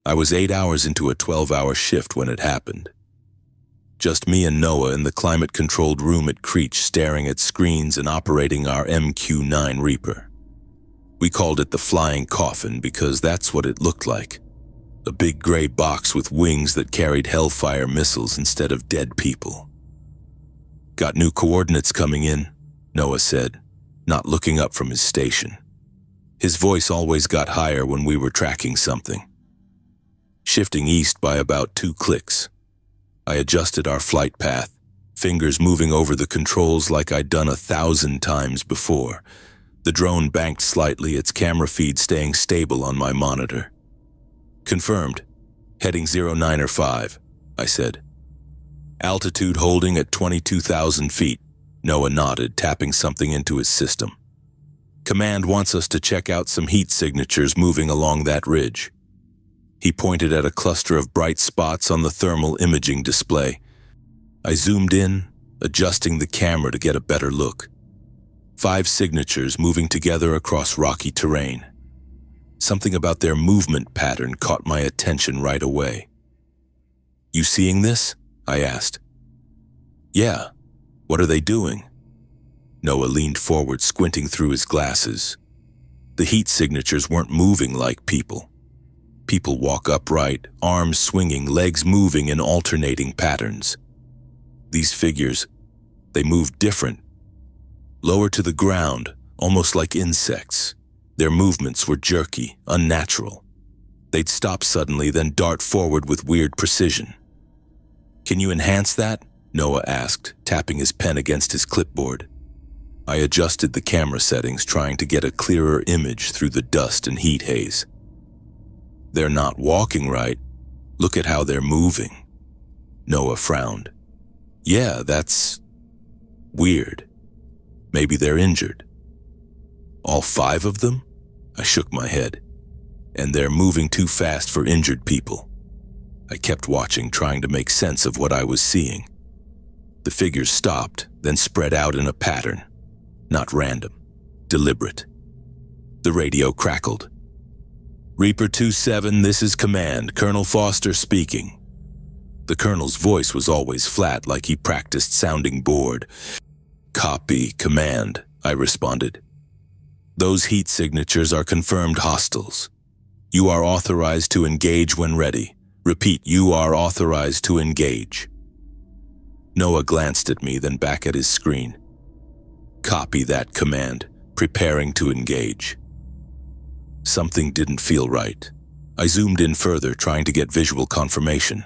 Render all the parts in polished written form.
I was 8 hours into a 12-hour shift when it happened. Just me and Noah in the climate-controlled room at Creech, staring at screens and operating our MQ-9 Reaper. We called it the flying coffin because that's what it looked like. A big gray box with wings that carried Hellfire missiles instead of dead people. "Got new coordinates coming in," Noah said, not looking up from his station. His voice always got higher when we were tracking something. Shifting east by about 2 clicks. I adjusted our flight path, fingers moving over the controls like I'd done 1,000 times before. The drone banked slightly, its camera feed staying stable on my monitor. "Confirmed. Heading 0905, I said. "Altitude holding at 22,000 feet, Noah nodded, tapping something into his system. "Command wants us to check out some heat signatures moving along that ridge." He pointed at a cluster of bright spots on the thermal imaging display. I zoomed in, adjusting the camera to get a better look. 5 signatures moving together across rocky terrain. Something about their movement pattern caught my attention right away. "You seeing this?" I asked. "Yeah. What are they doing?" Noah leaned forward, squinting through his glasses. The heat signatures weren't moving like people. People walk upright, arms swinging, legs moving in alternating patterns. These figures, they moved different. Lower to the ground, almost like insects. Their movements were jerky, unnatural. They'd stop suddenly, then dart forward with weird precision. "Can you enhance that?" Noah asked, tapping his pen against his clipboard. I adjusted the camera settings, trying to get a clearer image through the dust and heat haze. "They're not walking right. Look at how they're moving." Noah frowned. "Yeah, that's weird. Maybe they're injured." "All 5 of them?" I shook my head. "And they're moving too fast for injured people." I kept watching, trying to make sense of what I was seeing. The figures stopped, then spread out in a pattern. Not random, deliberate. The radio crackled. "Reaper 27, this is Command. Colonel Foster speaking." The colonel's voice was always flat, like he practiced sounding bored. "Copy, Command," I responded. "Those heat signatures are confirmed hostiles. You are authorized to engage when ready. Repeat, you are authorized to engage." Noah glanced at me, then back at his screen. "Copy that, Command. Preparing to engage." Something didn't feel right. I zoomed in further, trying to get visual confirmation.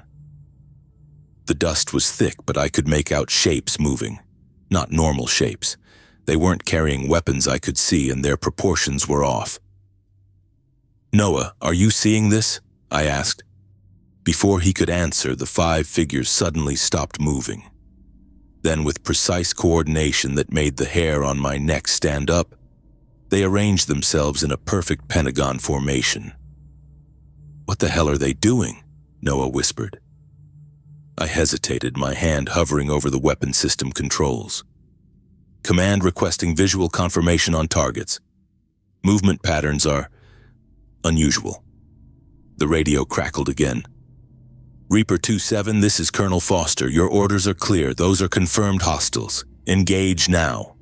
The dust was thick, but I could make out shapes moving. Not normal shapes. They weren't carrying weapons I could see, and their proportions were off. "Noah, are you seeing this?" I asked. Before he could answer, the 5 figures suddenly stopped moving. Then, with precise coordination that made the hair on my neck stand up, they arranged themselves in a perfect pentagon formation. "What the hell are they doing?" Noah whispered. I hesitated, my hand hovering over the weapon system controls. "Command requesting visual confirmation on targets. Movement patterns are unusual." The radio crackled again. "Reaper 27, this is Colonel Foster. Your orders are clear. Those are confirmed hostiles. Engage now."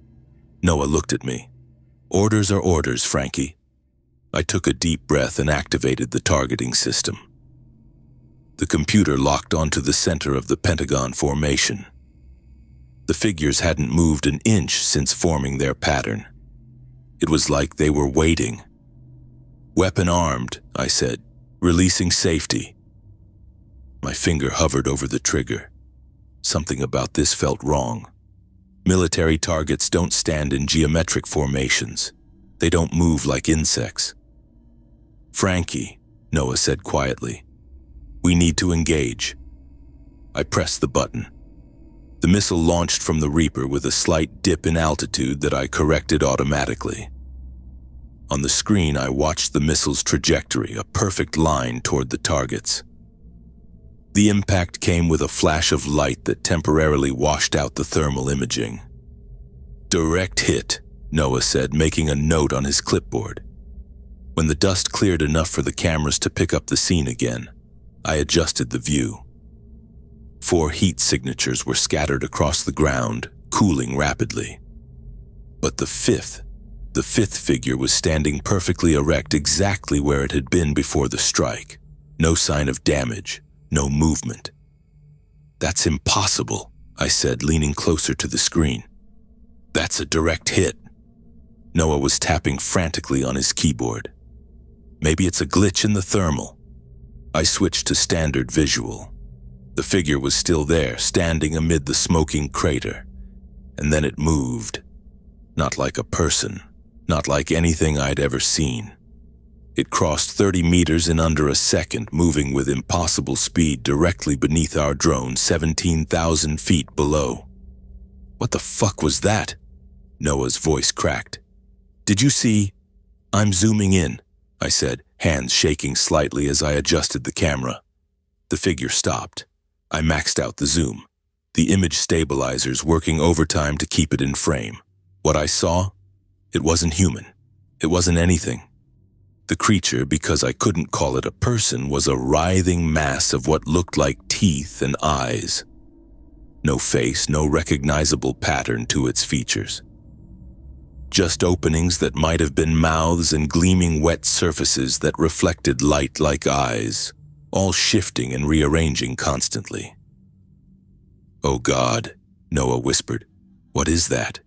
Noah looked at me. "Orders are orders, Frankie." I took a deep breath and activated the targeting system. The computer locked onto the center of the pentagon formation. The figures hadn't moved an inch since forming their pattern. It was like they were waiting. "Weapon armed," I said, "releasing safety." My finger hovered over the trigger. Something about this felt wrong. Military targets don't stand in geometric formations. They don't move like insects. "Frankie," Noah said quietly, "we need to engage." I pressed the button. The missile launched from the Reaper with a slight dip in altitude that I corrected automatically. On the screen, I watched the missile's trajectory, a perfect line toward the targets. The impact came with a flash of light that temporarily washed out the thermal imaging. "Direct hit," Noah said, making a note on his clipboard. When the dust cleared enough for the cameras to pick up the scene again, I adjusted the view. 4 heat signatures were scattered across the ground, cooling rapidly. But the fifth figure was standing perfectly erect exactly where it had been before the strike. No sign of damage, no movement. "That's impossible," I said, leaning closer to the screen. "That's a direct hit." Noah was tapping frantically on his keyboard. "Maybe it's a glitch in the thermal." I switched to standard visual. The figure was still there, standing amid the smoking crater. And then it moved. Not like a person, not like anything I'd ever seen. It crossed 30 meters in under a second, moving with impossible speed directly beneath our drone, 17,000 feet below. "What the fuck was that?" Noah's voice cracked. "Did you see?" "I'm zooming in," I said, hands shaking slightly as I adjusted the camera. The figure stopped. I maxed out the zoom, the image stabilizers working overtime to keep it in frame. What I saw? It wasn't human. It wasn't anything. The creature, because I couldn't call it a person, was a writhing mass of what looked like teeth and eyes. No face, no recognizable pattern to its features. Just openings that might have been mouths and gleaming wet surfaces that reflected light like eyes, all shifting and rearranging constantly. "Oh God," Noah whispered. "What is that?"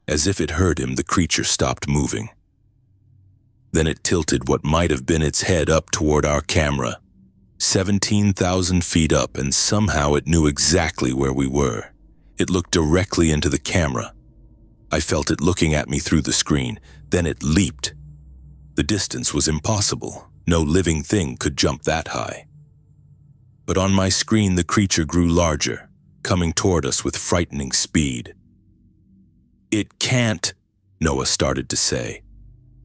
As if it heard him, the creature stopped moving. Then it tilted what might have been its head up toward our camera, 17,000 feet up, and somehow it knew exactly where we were. It looked directly into the camera. I felt it looking at me through the screen. Then it leaped. The distance was impossible. No living thing could jump that high. But on my screen, the creature grew larger, coming toward us with frightening speed. "It can't," Noah started to say.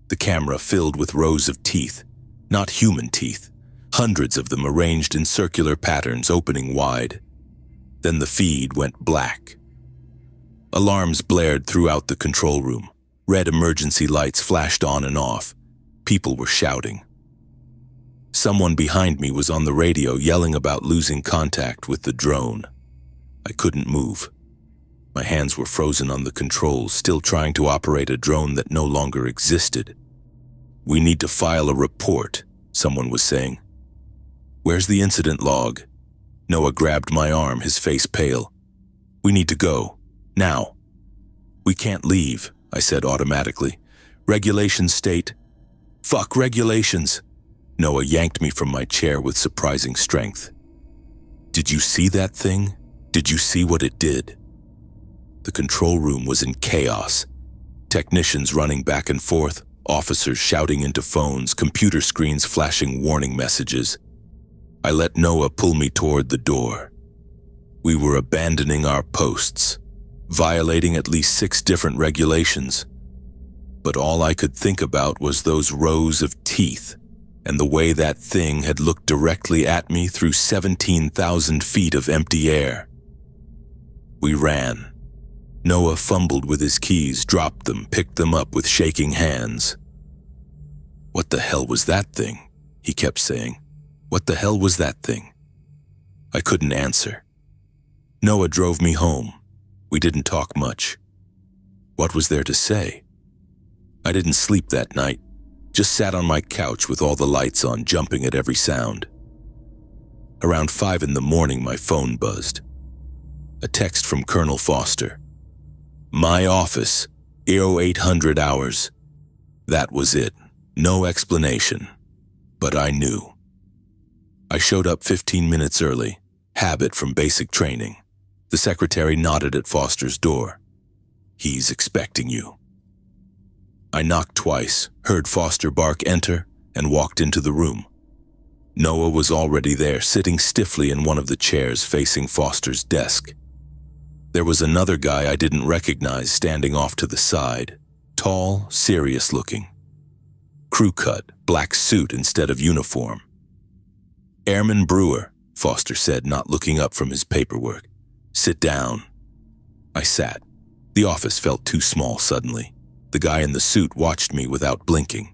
The camera filled with rows of teeth, not human teeth, hundreds of them arranged in circular patterns opening wide. Then the feed went black. Alarms blared throughout the control room. Red emergency lights flashed on and off. People were shouting. Someone behind me was on the radio yelling about losing contact with the drone. I couldn't move. My hands were frozen on the controls, still trying to operate a drone that no longer existed. "We need to file a report," someone was saying. "Where's the incident log?" Noah grabbed my arm, his face pale. "We need to go. Now." "We can't leave," I said automatically. "Regulations state—" "Fuck regulations!" Noah yanked me from my chair with surprising strength. "Did you see that thing? Did you see what it did?" The control room was in chaos. Technicians running back and forth, officers shouting into phones, computer screens flashing warning messages. I let Noah pull me toward the door. We were abandoning our posts, violating at least 6 different regulations. But all I could think about was those rows of teeth and the way that thing had looked directly at me through 17,000 feet of empty air. We ran. Noah fumbled with his keys, dropped them, picked them up with shaking hands. "What the hell was that thing?" he kept saying. "What the hell was that thing?" I couldn't answer. Noah drove me home. We didn't talk much. What was there to say? I didn't sleep that night, just sat on my couch with all the lights on, jumping at every sound. Around 5 in the morning, my phone buzzed. A text from Colonel Foster. "My office, 0800 hours. That was it. No explanation. But I knew. I showed up 15 minutes early, habit from basic training. The secretary nodded at Foster's door. "He's expecting you." I knocked twice, heard Foster bark enter, and walked into the room. Noah was already there, sitting stiffly in one of the chairs facing Foster's desk. There was another guy I didn't recognize standing off to the side, tall, serious looking. Crew cut, black suit instead of uniform. "Airman Brewer," Foster said, not looking up from his paperwork. "Sit down." I sat. The office felt too small suddenly. The guy in the suit watched me without blinking.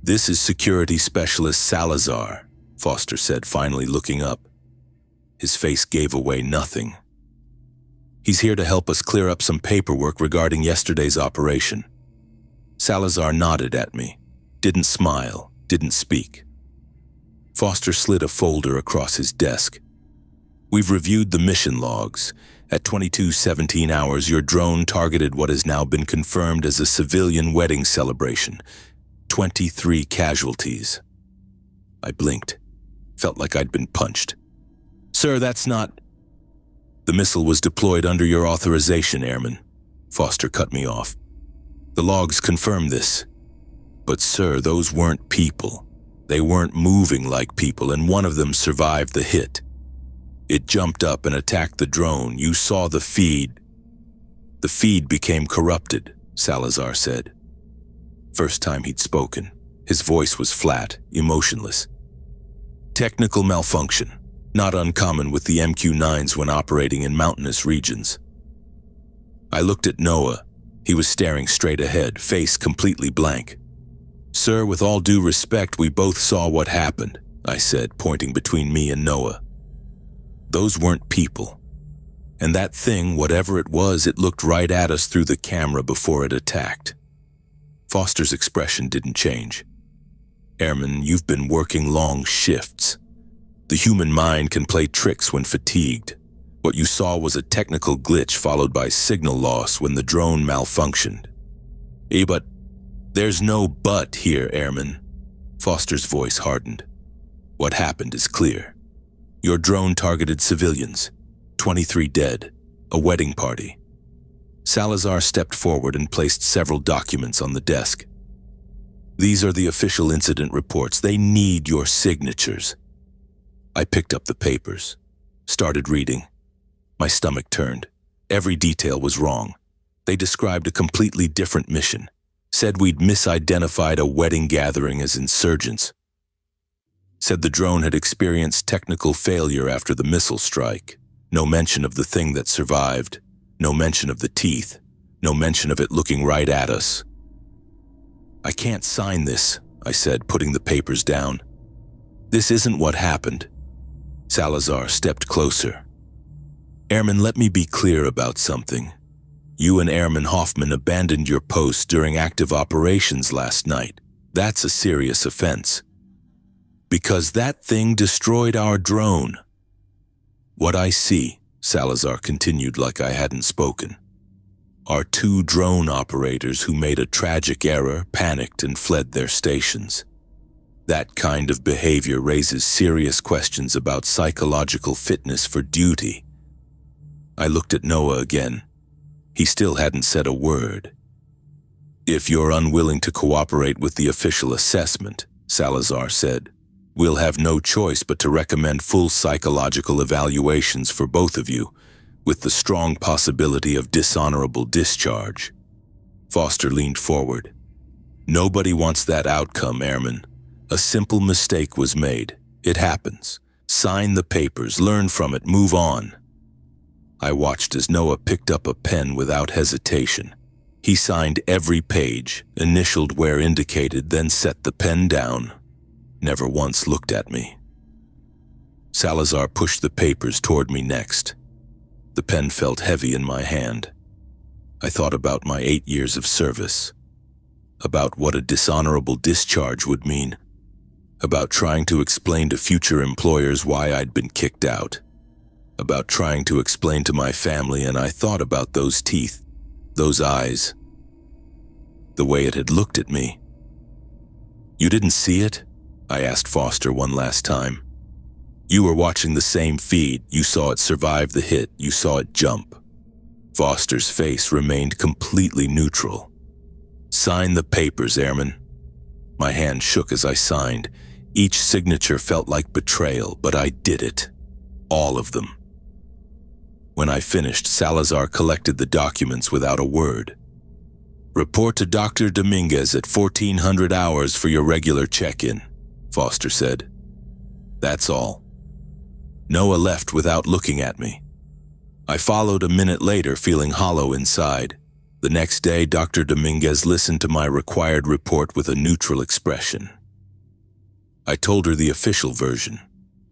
"This is Security Specialist Salazar," Foster said, finally looking up. His face gave away nothing. "He's here to help us clear up some paperwork regarding yesterday's operation." Salazar nodded at me, didn't smile, didn't speak. Foster slid a folder across his desk. "We've reviewed the mission logs. At 22:17 hours, your drone targeted what has now been confirmed as a civilian wedding celebration. 23 casualties." I blinked. Felt like I'd been punched. "Sir, that's not—" "The missile was deployed under your authorization, Airman," Foster cut me off. "The logs confirm this. But sir, those weren't people. They weren't moving like people, and one of them survived the hit. It jumped up and attacked the drone. You saw the feed." "The feed became corrupted," Salazar said. First time he'd spoken. His voice was flat, emotionless. "Technical malfunction, not uncommon with the MQ-9s when operating in mountainous regions." I looked at Noah. He was staring straight ahead, face completely blank. "Sir, with all due respect, we both saw what happened," I said, pointing between me and Noah. "Those weren't people. And that thing, whatever it was, it looked right at us through the camera before it attacked." Foster's expression didn't change. "Airman, you've been working long shifts. The human mind can play tricks when fatigued. What you saw was a technical glitch followed by signal loss when the drone malfunctioned." But there's no but here, Airman." Foster's voice hardened. "What happened is clear. Your drone targeted civilians. 23 dead. A wedding party." Salazar stepped forward and placed several documents on the desk. "These are the official incident reports. They need your signatures." I picked up the papers, started reading. My stomach turned. Every detail was wrong. They described a completely different mission. Said we'd misidentified a wedding gathering as insurgents. Said the drone had experienced technical failure after the missile strike. No mention of the thing that survived. No mention of the teeth. No mention of it looking right at us. "I can't sign this," I said, putting the papers down. "This isn't what happened." Salazar stepped closer. "Airman, let me be clear about something. You and Airman Hoffman abandoned your post during active operations last night. That's a serious offense. Because that thing destroyed our drone." "What I see," Salazar continued like I hadn't spoken, "are 2 drone operators who made a tragic error, panicked, and fled their stations. That kind of behavior raises serious questions about psychological fitness for duty." I looked at Noah again. He still hadn't said a word. "If you're unwilling to cooperate with the official assessment," Salazar said, "we'll have no choice but to recommend full psychological evaluations for both of you, with the strong possibility of dishonorable discharge." Foster leaned forward. "Nobody wants that outcome, Airman. A simple mistake was made. It happens. Sign the papers, learn from it, move on." I watched as Noah picked up a pen without hesitation. He signed every page, initialed where indicated, then set the pen down. Never once looked at me. Salazar pushed the papers toward me next. The pen felt heavy in my hand. I thought about my 8 years of service, about what a dishonorable discharge would mean, about trying to explain to future employers why I'd been kicked out, about trying to explain to my family, and I thought about those teeth, those eyes, the way it had looked at me. "You didn't see it?" I asked Foster one last time. "You were watching the same feed. You saw it survive the hit. You saw it jump." Foster's face remained completely neutral. "Sign the papers, Airman." My hand shook as I signed. Each signature felt like betrayal, but I did it. All of them. When I finished, Salazar collected the documents without a word. "Report to Dr. Dominguez at 1400 hours for your regular check-in," Foster said. That's all. Noah left without looking at me. I followed a minute later, feeling hollow inside. The next day, Dr. Dominguez listened to my required report with a neutral expression. I told her the official version,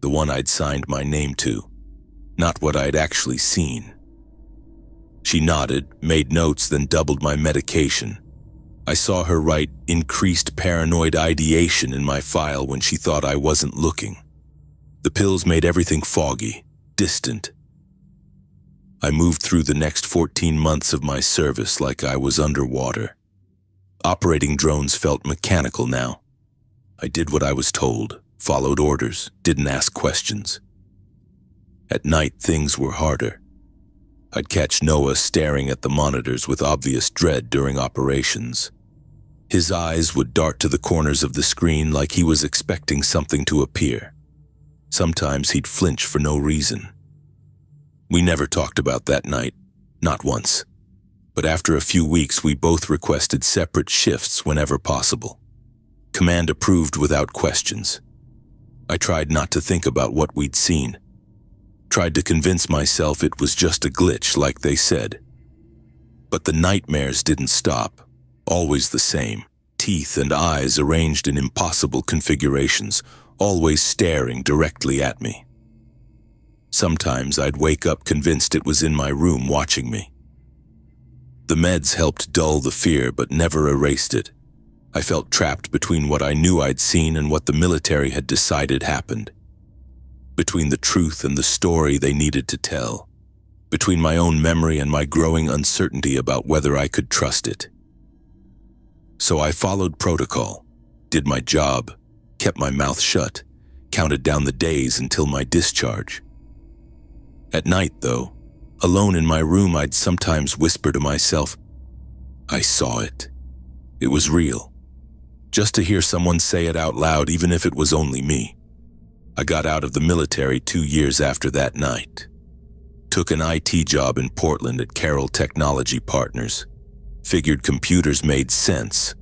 the one I'd signed my name to, not what I'd actually seen. She nodded, made notes, then doubled my medication. I saw her write increased paranoid ideation in my file when she thought I wasn't looking. The pills made everything foggy, distant. I moved through the next 14 months of my service like I was underwater. Operating drones felt mechanical now. I did what I was told, followed orders, didn't ask questions. At night, things were harder. I'd catch Noah staring at the monitors with obvious dread during operations. His eyes would dart to the corners of the screen like he was expecting something to appear. Sometimes he'd flinch for no reason. We never talked about that night, not once. But after a few weeks, we both requested separate shifts whenever possible. Command approved without questions. I tried not to think about what we'd seen. Tried to convince myself it was just a glitch, like they said. But the nightmares didn't stop, always the same, teeth and eyes arranged in impossible configurations, always staring directly at me. Sometimes I'd wake up convinced it was in my room watching me. The meds helped dull the fear but never erased it. I felt trapped between what I knew I'd seen and what the military had decided happened. Between the truth and the story they needed to tell. Between my own memory and my growing uncertainty about whether I could trust it. So I followed protocol, did my job, kept my mouth shut, counted down the days until my discharge. At night, though, alone in my room, I'd sometimes whisper to myself, I saw it. It was real. Just to hear someone say it out loud, even if it was only me. I got out of the military 2 years after that night. Took an IT job in Portland at Carroll Technology Partners. Figured computers made sense.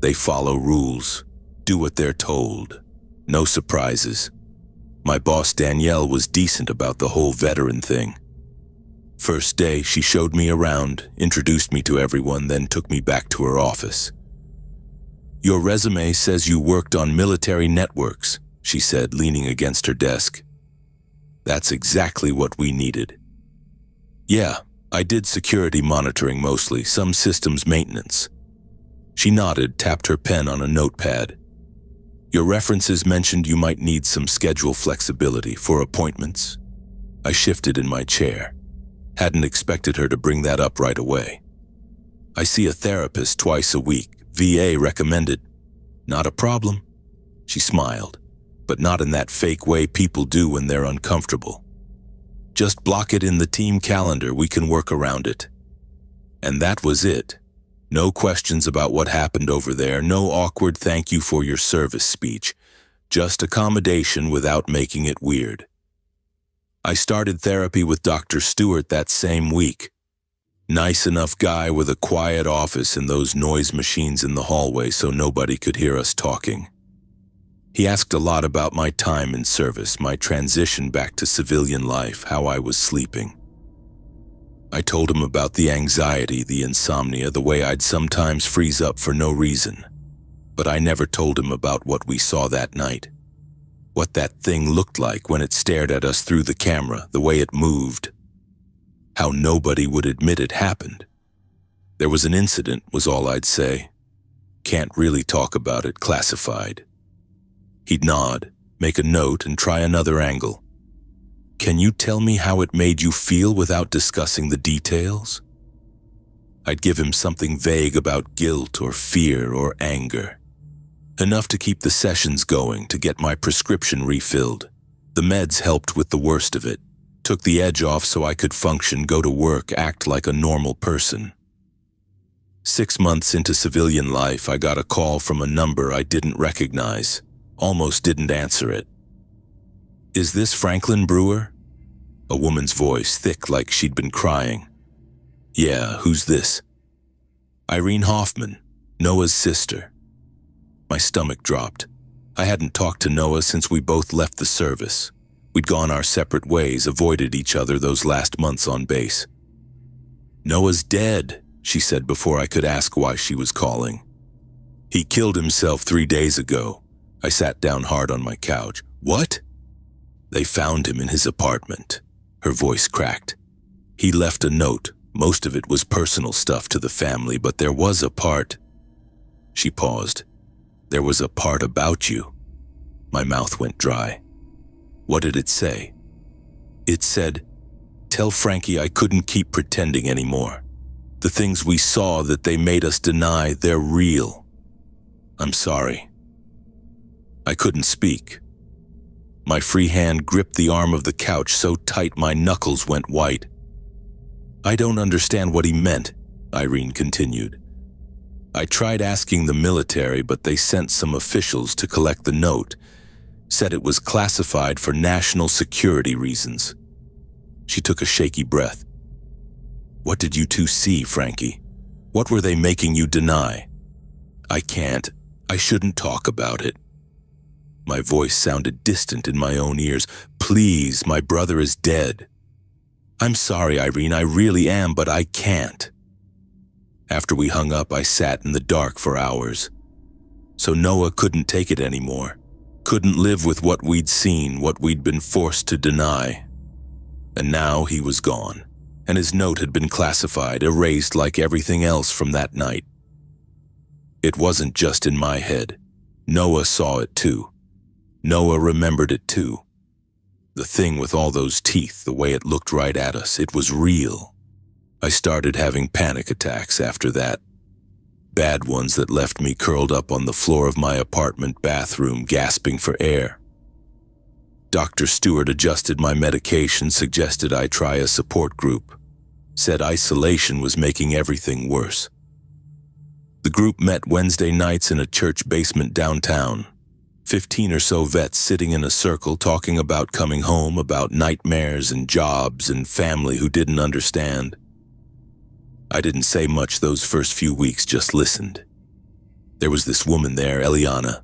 They follow rules, do what they're told. No surprises. My boss Danielle was decent about the whole veteran thing. First day, she showed me around, introduced me to everyone, then took me back to her office. Your resume says you worked on military networks, she said, leaning against her desk. That's exactly what we needed. Yeah, I did security monitoring mostly, some systems maintenance. She nodded, tapped her pen on a notepad. Your references mentioned you might need some schedule flexibility for appointments. I shifted in my chair. Hadn't expected her to bring that up right away. I see a therapist twice a week. VA recommended. Not a problem. She smiled, but not in that fake way people do when they're uncomfortable. Just block it in the team calendar, we can work around it. And that was it. No questions about what happened over there, no awkward thank you for your service speech. Just accommodation without making it weird. I started therapy with Dr. Stewart that same week. Nice enough guy with a quiet office and those noise machines in the hallway so nobody could hear us talking. He asked a lot about my time in service, my transition back to civilian life, how I was sleeping. I told him about the anxiety, the insomnia, the way I'd sometimes freeze up for no reason. But I never told him about what we saw that night. What that thing looked like when it stared at us through the camera, the way it moved. How nobody would admit it happened. There was an incident, was all I'd say. Can't really talk about it, classified. He'd nod, make a note, and try another angle. Can you tell me how it made you feel without discussing the details? I'd give him something vague about guilt or fear or anger. Enough to keep the sessions going, to get my prescription refilled. The meds helped with the worst of it. Took the edge off so I could function, go to work, act like a normal person. 6 months into civilian life, I got a call from a number I didn't recognize. Almost didn't answer it. Is this Franklin Brewer? A woman's voice, thick like she'd been crying. Yeah, who's this? Irene Hoffman, Noah's sister. My stomach dropped. I hadn't talked to Noah since we both left the service. We'd gone our separate ways, avoided each other those last months on base. Noah's dead, she said before I could ask why she was calling. He killed himself 3 days ago. I sat down hard on my couch. What? They found him in his apartment. Her voice cracked. He left a note. Most of it was personal stuff to the family, but there was a part. She paused. There was a part about you. My mouth went dry. What did it say? It said, "Tell Frankie I couldn't keep pretending anymore. The things we saw that they made us deny, they're real. I'm sorry." I couldn't speak. My free hand gripped the arm of the couch so tight my knuckles went white. I don't understand what he meant, Irene continued. I tried asking the military, but they sent some officials to collect the note, said it was classified for national security reasons. She took a shaky breath. What did you two see, Frankie? What were they making you deny? I can't. I shouldn't talk about it. My voice sounded distant in my own ears. Please, my brother is dead. I'm sorry, Irene, I really am, but I can't. After we hung up, I sat in the dark for hours. So Noah couldn't take it anymore. Couldn't live with what we'd seen, what we'd been forced to deny. And now he was gone, and his note had been classified, erased like everything else from that night. It wasn't just in my head. Noah saw it too. Noah remembered it too. The thing with all those teeth, the way it looked right at us, it was real. I started having panic attacks after that. Bad ones that left me curled up on the floor of my apartment bathroom, gasping for air. Dr. Stewart adjusted my medication, suggested I try a support group. Said isolation was making everything worse. The group met Wednesday nights in a church basement downtown. 15 or so vets sitting in a circle talking about coming home, about nightmares and jobs and family who didn't understand. I didn't say much those first few weeks, just listened. There was this woman there, Eliana.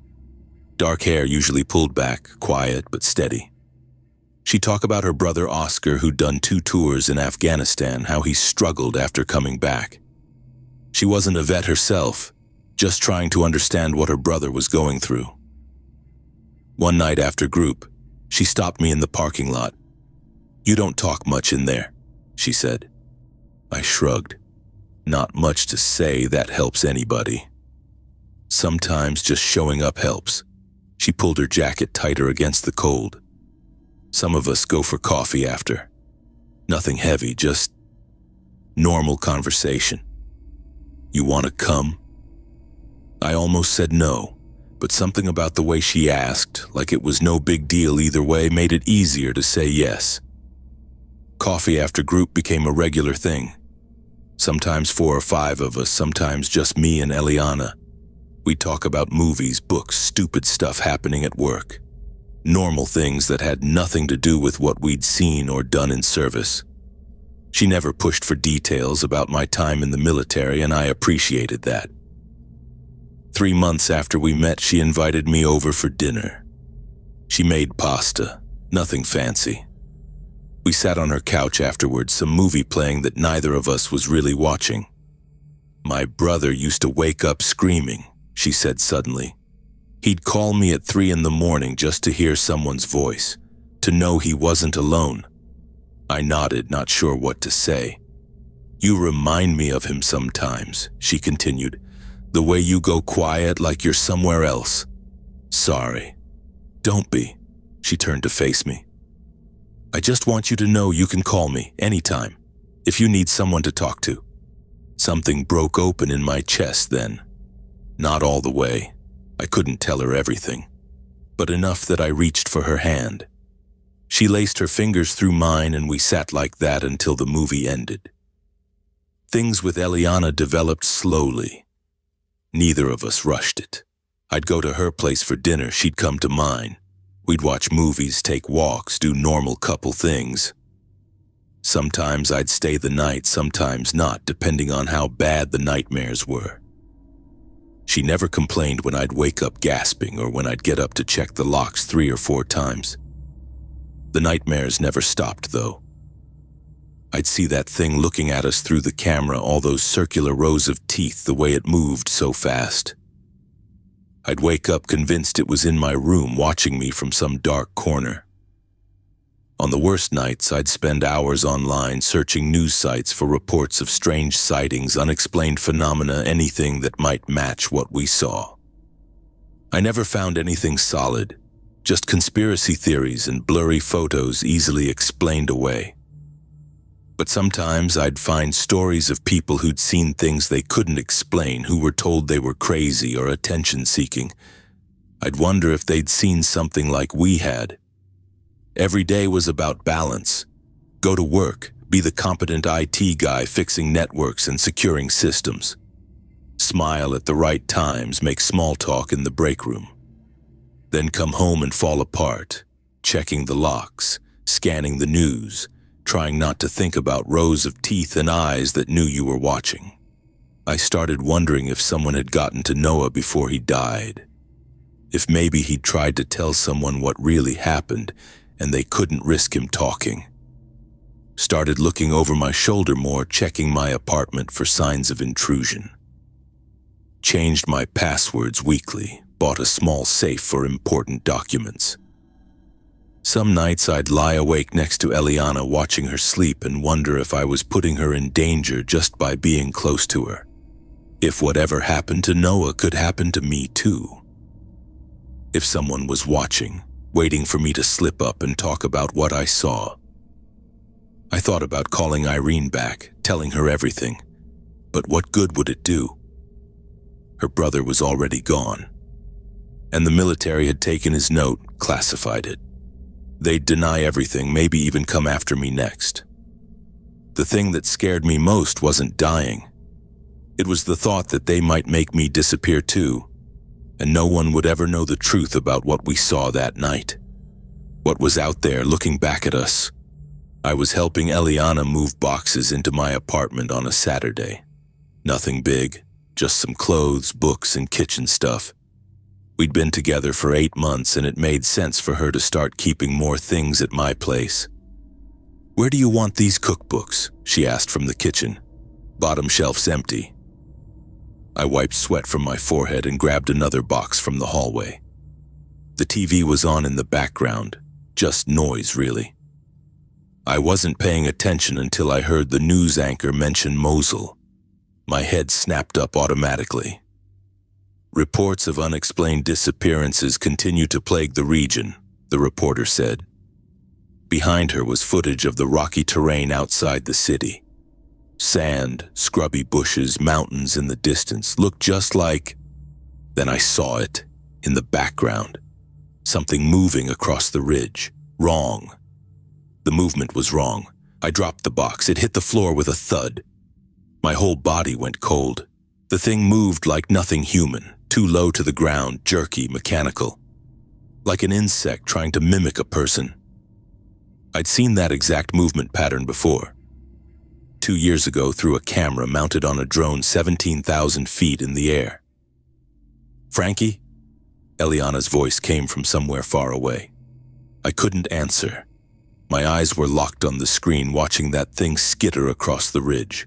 Dark hair, usually pulled back, quiet but steady. She'd talk about her brother Oscar, who'd done 2 tours in Afghanistan, how he struggled after coming back. She wasn't a vet herself, just trying to understand what her brother was going through. One night after group, she stopped me in the parking lot. "You don't talk much in there," she said. I shrugged. Not much to say that helps anybody. Sometimes just showing up helps. She pulled her jacket tighter against the cold. Some of us go for coffee after. Nothing heavy, just normal conversation. "You want to come?" I almost said no, but something about the way she asked, like it was no big deal either way, made it easier to say yes. Coffee after group became a regular thing. Sometimes 4 or 5 of us, sometimes just me and Eliana. We'd talk about movies, books, stupid stuff happening at work. Normal things that had nothing to do with what we'd seen or done in service. She never pushed for details about my time in the military, and I appreciated that. 3 months after we met, she invited me over for dinner. She made pasta, nothing fancy. We sat on her couch afterwards, some movie playing that neither of us was really watching. "My brother used to wake up screaming," she said suddenly. "He'd call me at 3 in the morning just to hear someone's voice, to know he wasn't alone." I nodded, not sure what to say. "You remind me of him sometimes," she continued. "The way you go quiet like you're somewhere else." "Sorry." "Don't be." She turned to face me. "I just want you to know you can call me anytime, if you need someone to talk to." Something broke open in my chest then. Not all the way. I couldn't tell her everything, but enough that I reached for her hand. She laced her fingers through mine, and we sat like that until the movie ended. Things with Eliana developed slowly. Neither of us rushed it. I'd go to her place for dinner, she'd come to mine. We'd watch movies, take walks, do normal couple things. Sometimes I'd stay the night, sometimes not, depending on how bad the nightmares were. She never complained when I'd wake up gasping or when I'd get up to check the locks 3 or 4 times. The nightmares never stopped, though. I'd see that thing looking at us through the camera, all those circular rows of teeth, the way it moved so fast. I'd wake up convinced it was in my room watching me from some dark corner. On the worst nights, I'd spend hours online searching news sites for reports of strange sightings, unexplained phenomena, anything that might match what we saw. I never found anything solid, just conspiracy theories and blurry photos easily explained away. But sometimes I'd find stories of people who'd seen things they couldn't explain, who were told they were crazy or attention-seeking. I'd wonder if they'd seen something like we had. Every day was about balance. Go to work, be the competent IT guy fixing networks and securing systems. Smile at the right times, make small talk in the break room. Then come home and fall apart, checking the locks, scanning the news, trying not to think about rows of teeth and eyes that knew you were watching. I started wondering if someone had gotten to Noah before he died. If maybe he'd tried to tell someone what really happened and they couldn't risk him talking. Started looking over my shoulder more, checking my apartment for signs of intrusion. Changed my passwords weekly, bought a small safe for important documents. Some nights I'd lie awake next to Eliana watching her sleep and wonder if I was putting her in danger just by being close to her. If whatever happened to Noah could happen to me too. If someone was watching, waiting for me to slip up and talk about what I saw. I thought about calling Irene back, telling her everything. But what good would it do? Her brother was already gone. And the military had taken his note, classified it. They'd deny everything, maybe even come after me next. The thing that scared me most wasn't dying. It was the thought that they might make me disappear too, and no one would ever know the truth about what we saw that night. What was out there looking back at us. I was helping Eliana move boxes into my apartment on a Saturday. Nothing big, just some clothes, books, and kitchen stuff. We'd been together for 8 months, and it made sense for her to start keeping more things at my place. "Where do you want these cookbooks?" she asked from the kitchen. "Bottom shelf's empty." I wiped sweat from my forehead and grabbed another box from the hallway. The TV was on in the background, just noise really. I wasn't paying attention until I heard the news anchor mention Mosul. My head snapped up automatically. "Reports of unexplained disappearances continue to plague the region," the reporter said. Behind her was footage of the rocky terrain outside the city. Sand, scrubby bushes, mountains in the distance looked just like... Then I saw it, in the background. Something moving across the ridge. Wrong. The movement was wrong. I dropped the box. It hit the floor with a thud. My whole body went cold. The thing moved like nothing human, too low to the ground, jerky, mechanical. Like an insect trying to mimic a person. I'd seen that exact movement pattern before. 2 years ago through a camera mounted on a drone 17,000 feet in the air. "Frankie?" Eliana's voice came from somewhere far away. I couldn't answer. My eyes were locked on the screen, watching that thing skitter across the ridge.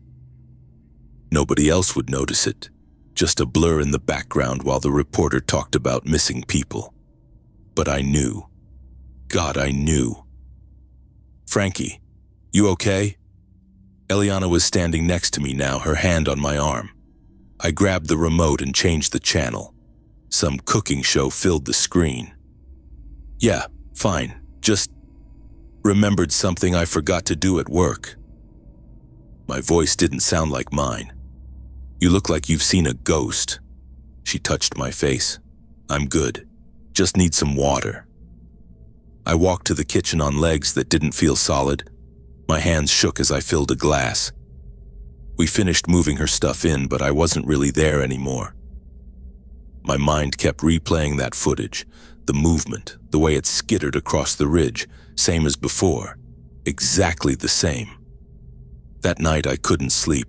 Nobody else would notice it, just a blur in the background while the reporter talked about missing people. But I knew. God, I knew. "Frankie, you okay?" Eliana was standing next to me now, her hand on my arm. I grabbed the remote and changed the channel. Some cooking show filled the screen. "Yeah, fine, just remembered something I forgot to do at work." My voice didn't sound like mine. "You look like you've seen a ghost." She touched my face. "I'm good. Just need some water." I walked to the kitchen on legs that didn't feel solid. My hands shook as I filled a glass. We finished moving her stuff in, but I wasn't really there anymore. My mind kept replaying that footage, the movement, the way it skittered across the ridge, same as before, exactly the same. That night I couldn't sleep.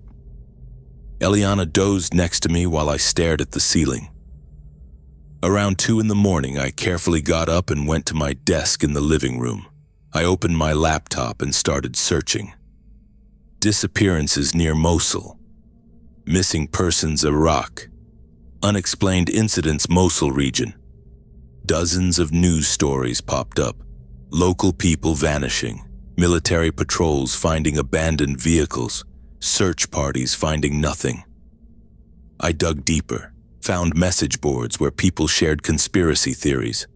Eliana dozed next to me while I stared at the ceiling. Around 2 in the morning, I carefully got up and went to my desk in the living room. I opened my laptop and started searching. Disappearances near Mosul. Missing persons Iraq. Unexplained incidents Mosul region. Dozens of news stories popped up. Local people vanishing. Military patrols finding abandoned vehicles. Search parties finding nothing. I dug deeper, found message boards where people shared conspiracy theories.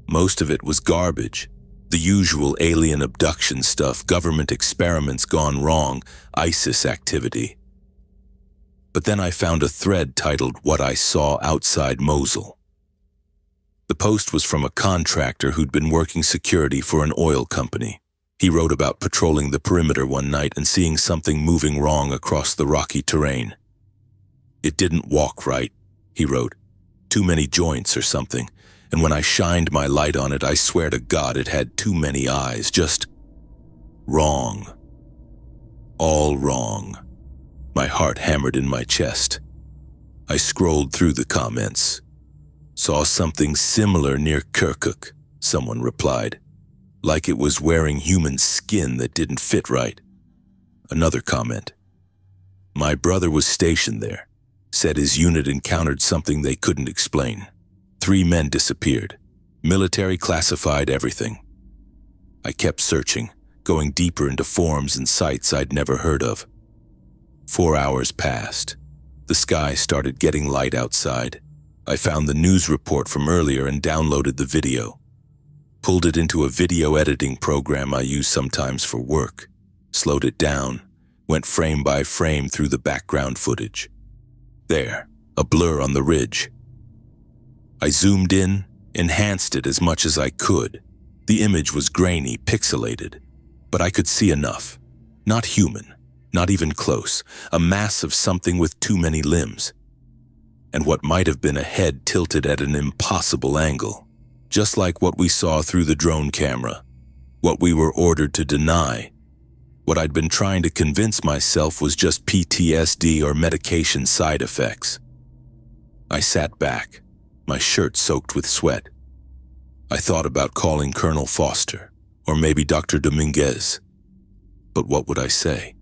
Most of it was garbage. The usual alien abduction stuff, government experiments gone wrong, ISIS activity. But then I found a thread titled "What I Saw Outside Mosul." The post was from a contractor who'd been working security for an oil company. He wrote about patrolling the perimeter one night and seeing something moving wrong across the rocky terrain. "It didn't walk right," he wrote. "Too many joints or something. And when I shined my light on it, I swear to God it had too many eyes. Just wrong. All wrong." My heart hammered in my chest. I scrolled through the comments. "Saw something similar near Kirkuk," someone replied. "Like it was wearing human skin that didn't fit right." Another comment. "My brother was stationed there. Said his unit encountered something they couldn't explain. 3 men disappeared. Military classified everything." I kept searching, going deeper into forums and sites I'd never heard of. 4 hours passed. The sky started getting light outside. I found the news report from earlier and downloaded the video. Pulled it into a video editing program I use sometimes for work. Slowed it down, went frame by frame through the background footage. There, a blur on the ridge. I zoomed in, enhanced it as much as I could. The image was grainy, pixelated, but I could see enough. Not human, not even close, a mass of something with too many limbs. And what might have been a head tilted at an impossible angle, just like what we saw through the drone camera, what we were ordered to deny. What I'd been trying to convince myself was just PTSD or medication side effects. I sat back, my shirt soaked with sweat. I thought about calling Colonel Foster, or maybe Dr. Dominguez. But what would I say?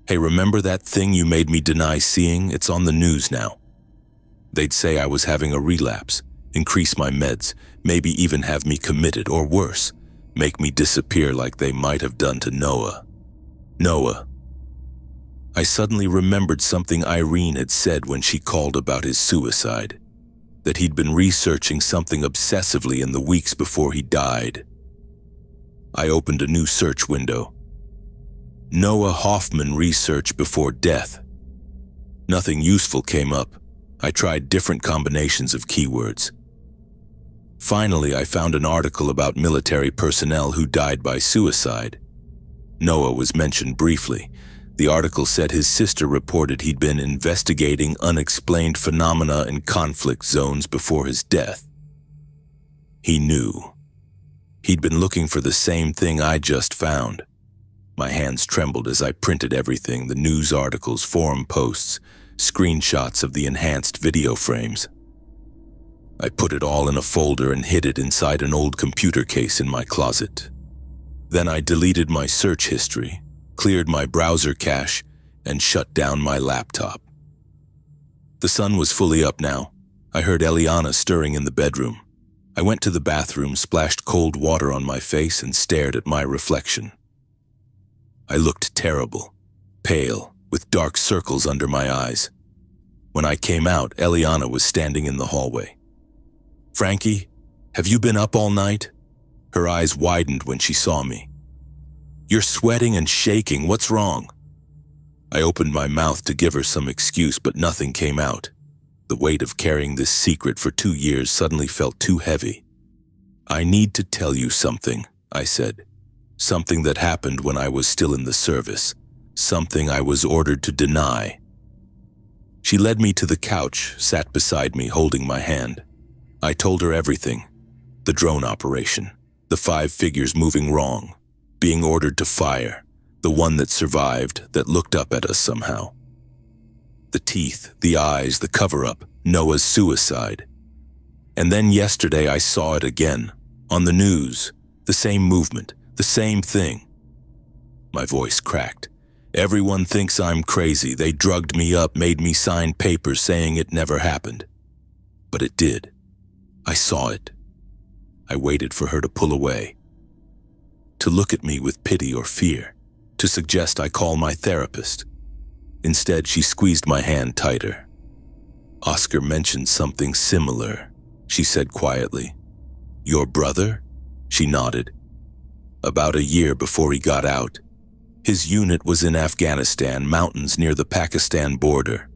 "Hey, remember that thing you made me deny seeing? It's on the news now." They'd say I was having a relapse, increase my meds, maybe even have me committed, or worse, make me disappear like they might have done to Noah. Noah. I suddenly remembered something Irene had said when she called about his suicide, that he'd been researching something obsessively in the weeks before he died. I opened a new search window. Noah Hoffman research before death. Nothing useful came up. I tried different combinations of keywords. Finally, I found an article about military personnel who died by suicide. Noah was mentioned briefly. The article said his sister reported he'd been investigating unexplained phenomena in conflict zones before his death. He knew. He'd been looking for the same thing I just found. My hands trembled as I printed everything, the news articles, forum posts, screenshots of the enhanced video frames. I put it all in a folder and hid it inside an old computer case in my closet. Then I deleted my search history, cleared my browser cache, and shut down my laptop. The sun was fully up now. I heard Eliana stirring in the bedroom. I went to the bathroom, splashed cold water on my face, and stared at my reflection. I looked terrible, pale, with dark circles under my eyes. When I came out, Eliana was standing in the hallway. "Frankie, have you been up all night?" Her eyes widened when she saw me. "You're sweating and shaking. What's wrong?" I opened my mouth to give her some excuse, but nothing came out. The weight of carrying this secret for 2 years suddenly felt too heavy. "I need to tell you something," I said. "Something that happened when I was still in the service. Something I was ordered to deny." She led me to the couch, sat beside me, holding my hand. I told her everything. The drone operation, the 5 figures moving wrong, being ordered to fire, the one that survived, that looked up at us somehow. The teeth, the eyes, the cover-up, Noah's suicide. And then yesterday I saw it again, on the news, the same movement, the same thing. My voice cracked. Everyone thinks I'm crazy. They drugged me up, made me sign papers saying it never happened. But it did. I saw it. I waited for her to pull away, to look at me with pity or fear, to suggest I call my therapist. Instead, she squeezed my hand tighter. Oscar mentioned something similar, she said quietly. Your brother? She nodded. About a year before he got out. His unit was in Afghanistan, mountains near the Pakistan border.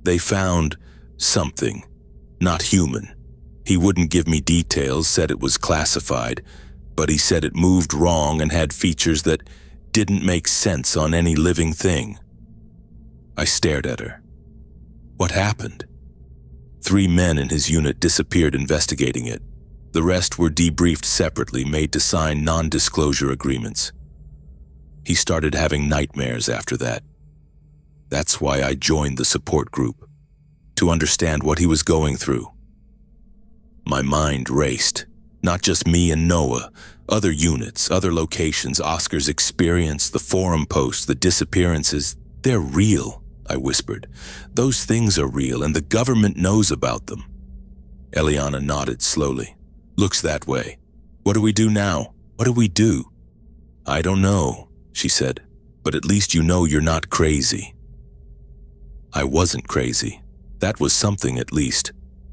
They found something, not human. He wouldn't give me details, said it was classified, but he said it moved wrong and had features that didn't make sense on any living thing. I stared at her. What happened? 3 men in his unit disappeared investigating it. The rest were debriefed separately, made to sign non-disclosure agreements. He started having nightmares after that. That's why I joined the support group, to understand what he was going through. My mind raced. Not just me and Noah, other units, other locations, Oscar's experience, the forum posts, the disappearances. They're real, I whispered. Those things are real, and the government knows about them. Eliana nodded slowly. Looks that way. What do we do now? What do we do? I don't know, she said, but at least you know you're not crazy. I wasn't crazy. That was something at least.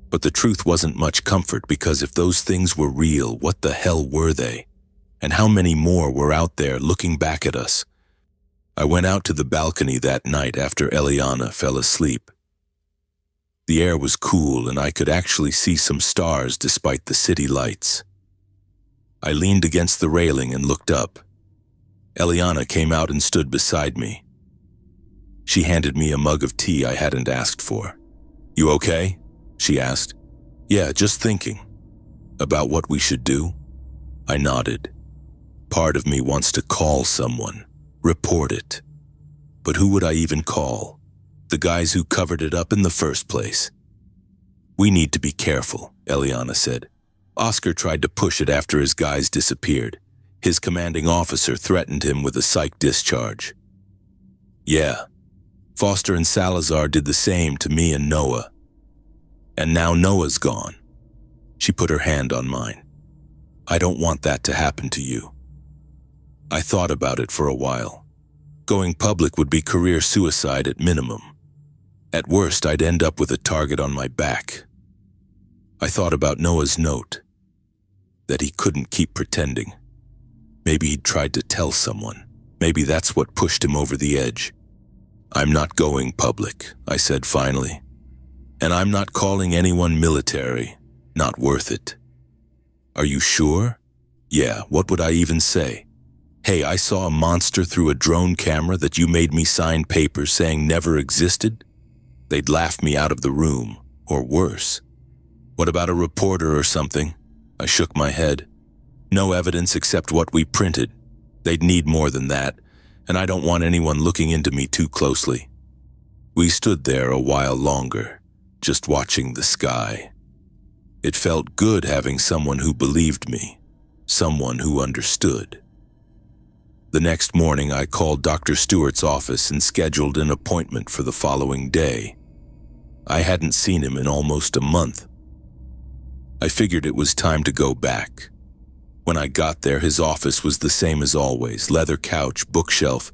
But the truth wasn't much comfort, because if those things were real, what the hell were they? And how many more were out there looking back at us? I went out to the balcony that night after Eliana fell asleep. The air was cool and I could actually see some stars despite the city lights. I leaned against the railing and looked up. Eliana came out and stood beside me. She handed me a mug of tea I hadn't asked for. You okay? She asked. Yeah, just thinking. About what we should do? I nodded. Part of me wants to call someone, report it. But who would I even call? The guys who covered it up in the first place. We need to be careful, Eliana said. Oscar tried to push it after his guys disappeared. His commanding officer threatened him with a psych discharge. Yeah, Foster and Salazar did the same to me and Noah. And now Noah's gone. She put her hand on mine. I don't want that to happen to you. I thought about it for a while. Going public would be career suicide at minimum. At worst, I'd end up with a target on my back. I thought about Noah's note, that he couldn't keep pretending. Maybe he'd tried to tell someone. Maybe that's what pushed him over the edge. I'm not going public, I said finally. And I'm not calling anyone military. Not worth it. Are you sure? Yeah, what would I even say? Hey, I saw a monster through a drone camera that you made me sign papers saying never existed? They'd laugh me out of the room, or worse. What about a reporter or something? I shook my head. No evidence except what we printed. They'd need more than that, and I don't want anyone looking into me too closely. We stood there a while longer, just watching the sky. It felt good having someone who believed me, someone who understood. The next morning, I called Dr. Stewart's office and scheduled an appointment for the following day. I hadn't seen him in almost a month. I figured it was time to go back. When I got there, his office was the same as always, leather couch, bookshelf,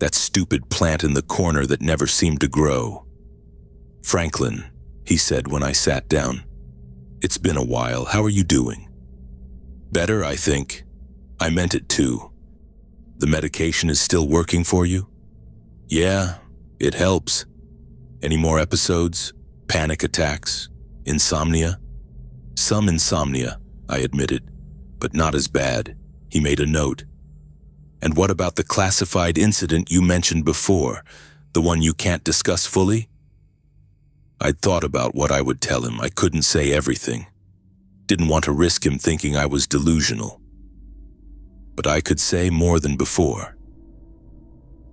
that stupid plant in the corner that never seemed to grow. Franklin, he said when I sat down. It's been a while. How are you doing? Better, I think. I meant it too. The medication is still working for you? Yeah, it helps. Any more episodes? Panic attacks? Insomnia? Some insomnia, I admitted, but not as bad. He made a note. And what about the classified incident you mentioned before, the one you can't discuss fully? I'd thought about what I would tell him. I couldn't say everything. Didn't want to risk him thinking I was delusional. But I could say more than before.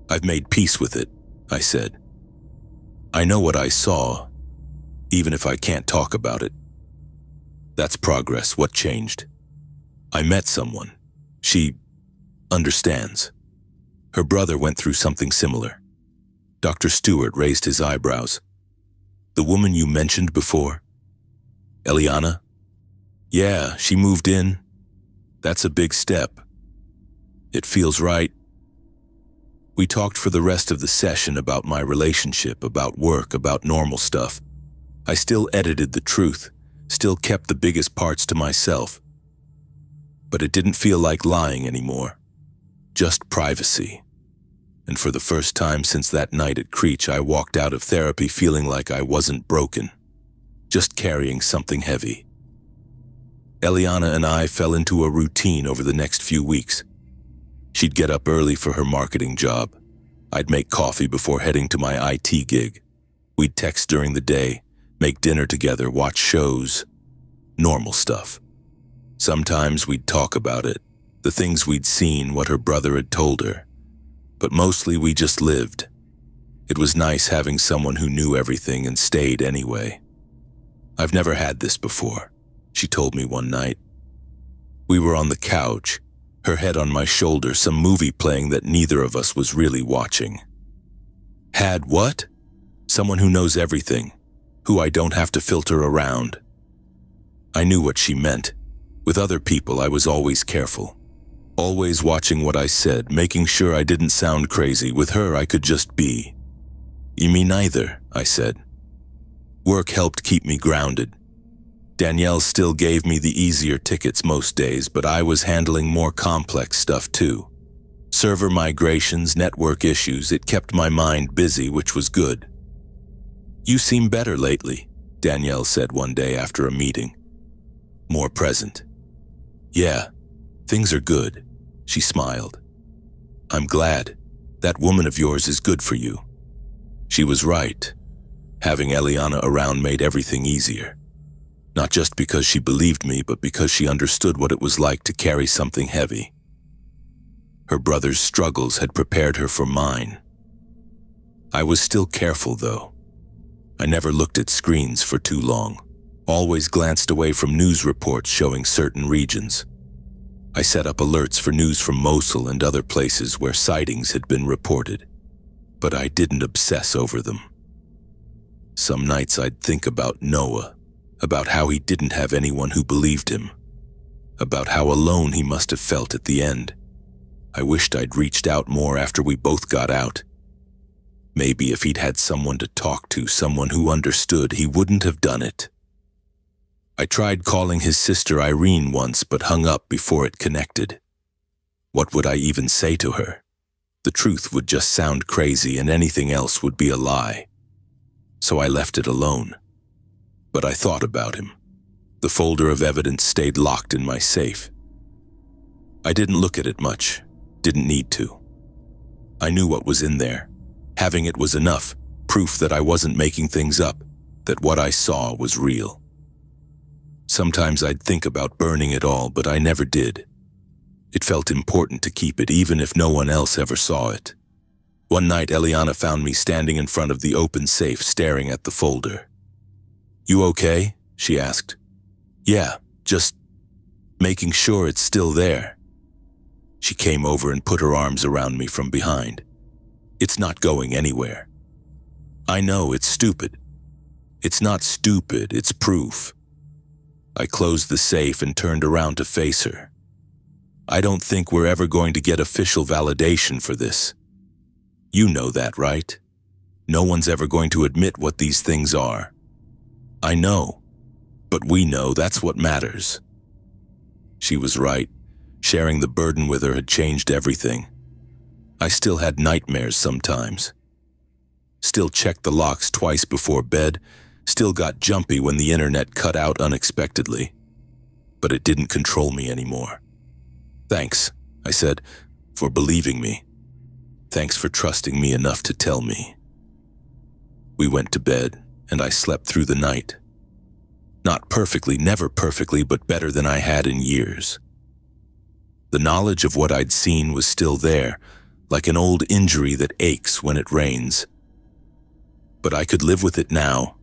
I've made peace with it, I said. I know what I saw, even if I can't talk about it. That's progress. What changed? I met someone. She understands. Her brother went through something similar. Dr. Stewart raised his eyebrows. The woman you mentioned before? Eliana? Yeah, she moved in. That's a big step. It feels right. We talked for the rest of the session about my relationship, about work, about normal stuff. I still edited the truth, still kept the biggest parts to myself. But it didn't feel like lying anymore. Just privacy. And for the first time since that night at Creech, I walked out of therapy feeling like I wasn't broken, just carrying something heavy. Eliana and I fell into a routine over the next few weeks. She'd get up early for her marketing job. I'd make coffee before heading to my IT gig. We'd text during the day, make dinner together, watch shows. Normal stuff. Sometimes we'd talk about it, the things we'd seen, what her brother had told her. But mostly we just lived. It was nice having someone who knew everything and stayed anyway. I've never had this before, she told me one night. We were on the couch, her head on my shoulder, some movie playing that neither of us was really watching. Had what? Someone who knows everything, who I don't have to filter around. I knew what she meant. With other people, I was always careful. Always watching what I said, making sure I didn't sound crazy. With her, I could just be. Me neither, I said. Work helped keep me grounded. Danielle still gave me the easier tickets most days, but I was handling more complex stuff too. Server migrations, network issues, it kept my mind busy, which was good. You seem better lately, Danielle said one day after a meeting. More present. Yeah, things are good, she smiled. I'm glad. That woman of yours is good for you. She was right. Having Eliana around made everything easier. Not just because she believed me, but because she understood what it was like to carry something heavy. Her brother's struggles had prepared her for mine. I was still careful, though. I never looked at screens for too long, always glanced away from news reports showing certain regions. I set up alerts for news from Mosul and other places where sightings had been reported, but I didn't obsess over them. Some nights I'd think about Noah, about how he didn't have anyone who believed him, about how alone he must have felt at the end. I wished I'd reached out more after we both got out. Maybe if he'd had someone to talk to, someone who understood, he wouldn't have done it. I tried calling his sister Irene once, but hung up before it connected. What would I even say to her? The truth would just sound crazy and anything else would be a lie. So I left it alone. But I thought about him. The folder of evidence stayed locked in my safe. I didn't look at it much, didn't need to. I knew what was in there. Having it was enough, proof that I wasn't making things up, that what I saw was real. Sometimes I'd think about burning it all, but I never did. It felt important to keep it, even if no one else ever saw it. One night, Eliana found me standing in front of the open safe, staring at the folder. You okay? She asked. Yeah, just making sure it's still there. She came over and put her arms around me from behind. It's not going anywhere. I know, it's stupid. It's not stupid, it's proof. I closed the safe and turned around to face her. I don't think we're ever going to get official validation for this. You know that, right? No one's ever going to admit what these things are. I know, but we know that's what matters. She was right. Sharing the burden with her had changed everything. I still had nightmares sometimes. Still checked the locks twice before bed. Still got jumpy when the internet cut out unexpectedly. But it didn't control me anymore. Thanks, I said, for believing me. Thanks for trusting me enough to tell me. We went to bed, and I slept through the night. Not perfectly, never perfectly, but better than I had in years. The knowledge of what I'd seen was still there, like an old injury that aches when it rains. But I could live with it now,